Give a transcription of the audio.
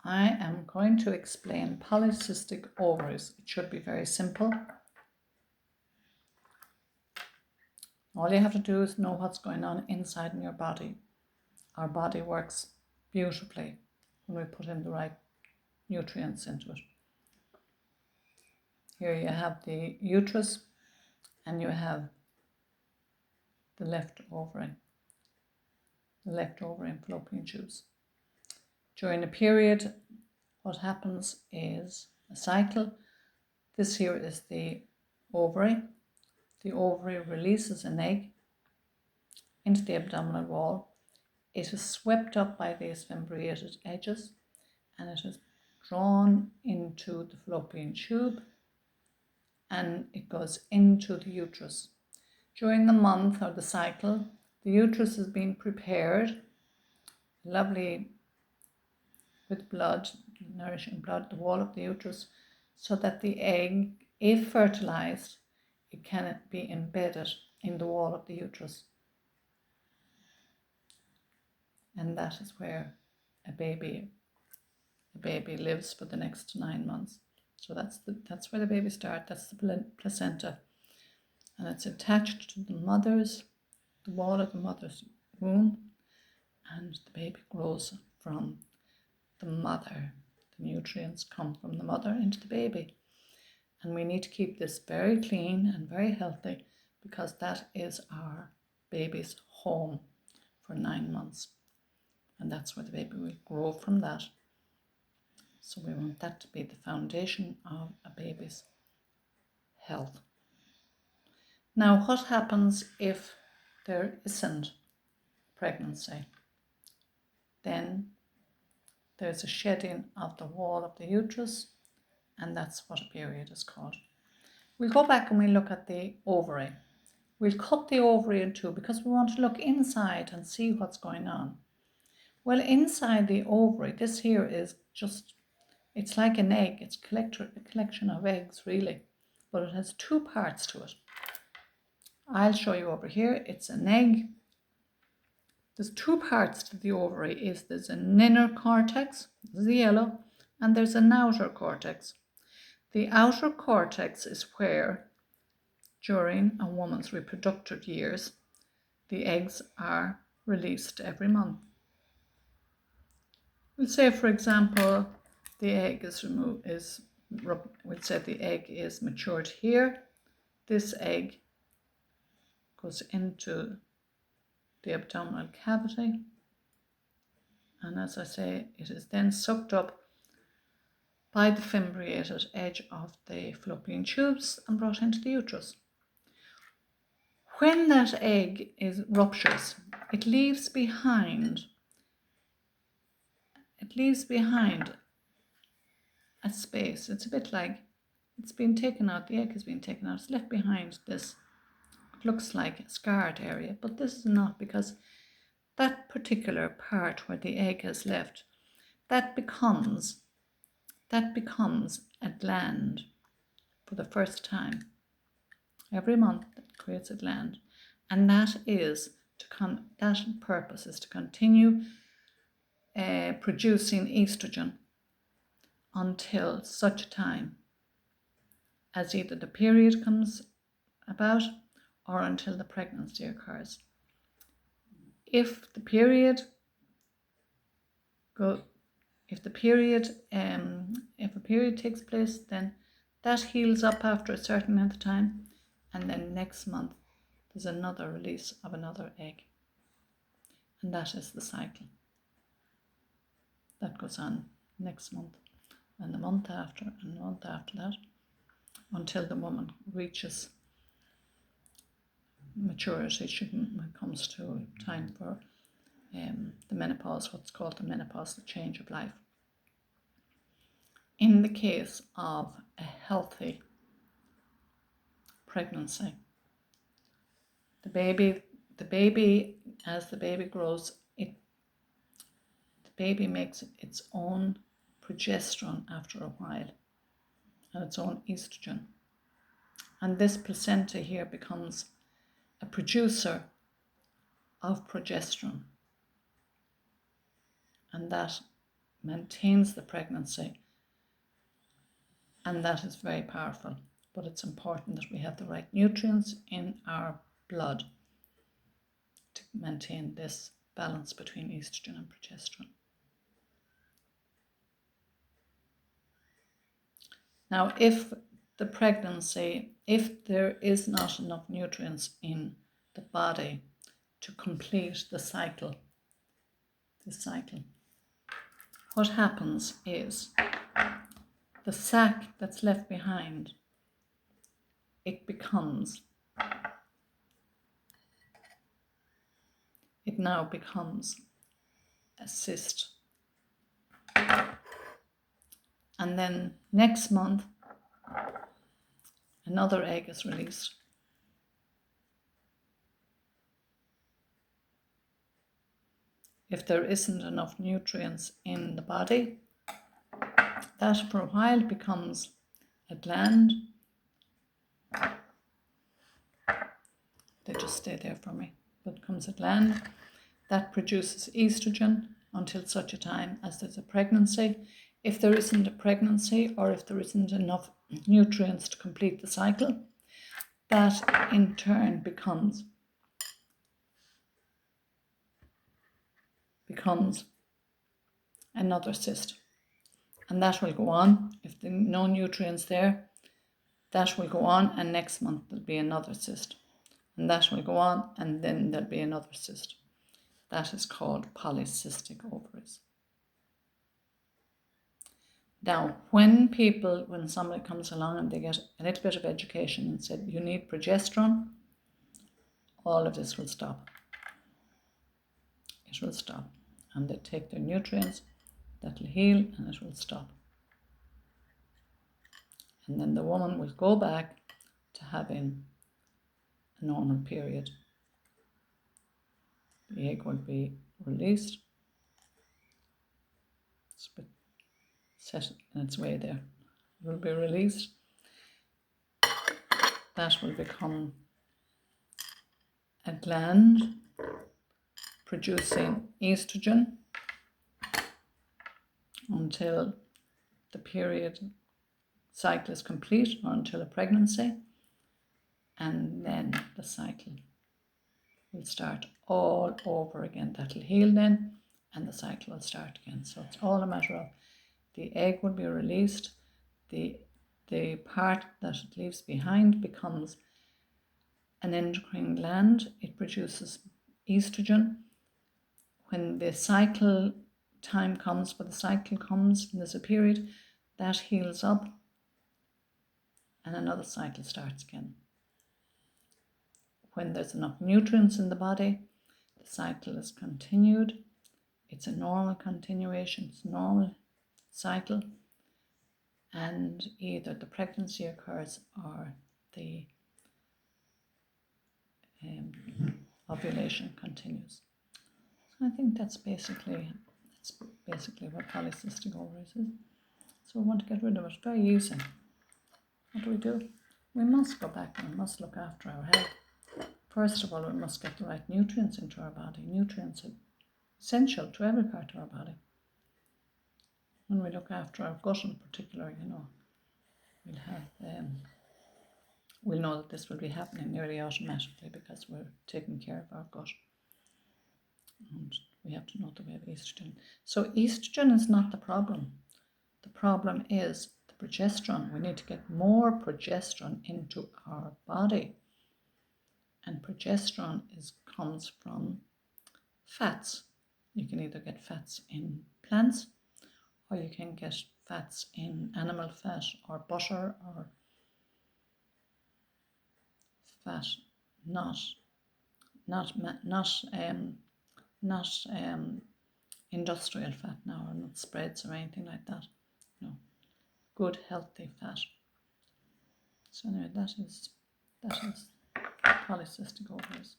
I am going to explain polycystic ovaries. It should be very simple. All you have to do is know what's going on inside in your body. Our body works beautifully when we put in the right nutrients into it. Here you have the uterus and you have the left ovary and fallopian tubes. During a period, what happens is a cycle. This here is the ovary. The ovary releases an egg into the abdominal wall. It is swept up by these fimbriated edges and it is drawn into the fallopian tube and it goes into the uterus. During the month or the cycle, the uterus is being prepared, lovely with blood, nourishing blood, the wall of the uterus, so that the egg, if fertilized, it can be embedded in the wall of the uterus. And that is where a baby lives for the next 9 months. So that's where the baby starts. That's the placenta, and it's attached to the wall of the mother's womb, and the baby grows from the mother. The nutrients come from the mother into the baby, and we need to keep this very clean and very healthy because that is our baby's home for 9 months, and that's where the baby will grow from that. So we want that to be the foundation of a baby's health. Now, what happens if there isn't pregnancy? Then there's a shedding of the wall of the uterus, and that's what a period is called. We'll go back and we'll look at the ovary. We'll cut the ovary in two because we want to look inside and see what's going on. Well, inside the ovary, this here is it's like an egg. It's a collection of eggs, really, but it has two parts to it. I'll show you over here. It's an egg. There's two parts to the ovary. There's an inner cortex, the yellow, and there's an outer cortex. The outer cortex is where, during a woman's reproductive years, the eggs are released every month. We'll say, for example, the egg we'll say the egg is matured here. This egg goes into the abdominal cavity, and as I say, it is then sucked up by the fimbriated edge of the fallopian tubes and brought into the uterus. When that egg ruptures, it leaves behind a space. It's a bit like it's been taken out, the egg has been taken out, it's left behind this. It looks like a scarred area, but this is not, because that particular part where the egg has left, that becomes a gland for the first time. Every month it creates a gland, and that purpose is to continue producing estrogen until such time as either the period comes about or until the pregnancy occurs. If a period takes place, then that heals up after a certain length of time, and then next month there's another release of another egg, and that is the cycle. That goes on next month, and the month after, and the month after that, until the woman reaches maturity. She comes to time for the menopause, what's called the menopause, the change of life. In the case of a healthy pregnancy, the baby, as the baby grows, the baby makes its own progesterone after a while, and its own estrogen. And this placenta here becomes a producer of progesterone. And that maintains the pregnancy, and that is very powerful. But it's important that we have the right nutrients in our blood to maintain this balance between estrogen and progesterone. Now, if there is not enough nutrients in the body to complete the cycle, what happens is the sac that's left behind, it now becomes a cyst. And then next month, another egg is released. If there isn't enough nutrients in the body, that for a while becomes a gland. They just stay there for me. That becomes a gland that produces estrogen until such a time as there's a pregnancy. If there isn't a pregnancy, or if there isn't enough nutrients to complete the cycle, that in turn becomes another cyst. And that will go on. If there are no nutrients there, that will go on, and next month there'll be another cyst. And that will go on, and then there'll be another cyst. That is called polycystic ovaries. Now, when somebody comes along and they get a little bit of education and said, you need progesterone, all of this will stop. It will stop. And they take their nutrients, that will heal, and it will stop. And then the woman will go back to having a normal period. The egg will be released. It's a bit set in its way there. It will be released. That will become a gland producing estrogen until the period cycle is complete, or until a pregnancy, and then the cycle will start all over again. That will heal then, and the cycle will start again. So it's all a matter of the egg will be released, the part that it leaves behind becomes an endocrine gland. It produces estrogen. When the cycle time comes, when the cycle comes and there's a period, that heals up, and another cycle starts again. When there's enough nutrients in the body, the cycle is continued. It's a normal continuation, it's a normal cycle, and either the pregnancy occurs or the ovulation continues. So I think that's basically what polycystic ovaries is. So we want to get rid of it. Very easy. What do? We must go back and we must look after our health. First of all, we must get the right nutrients into our body. Nutrients are essential to every part of our body. When we look after our gut in particular, we'll know that this will be happening nearly automatically because we're taking care of our gut. And we have to know that we have estrogen. So estrogen is not the problem. The problem is the progesterone. We need to get more progesterone into our body. And progesterone comes from fats. You can either get fats in plants, or you can get fats in animal fat or butter, or fat, not industrial fat now, or not spreads or anything like that. No, good healthy fat. So anyway, that is polycystic ovaries.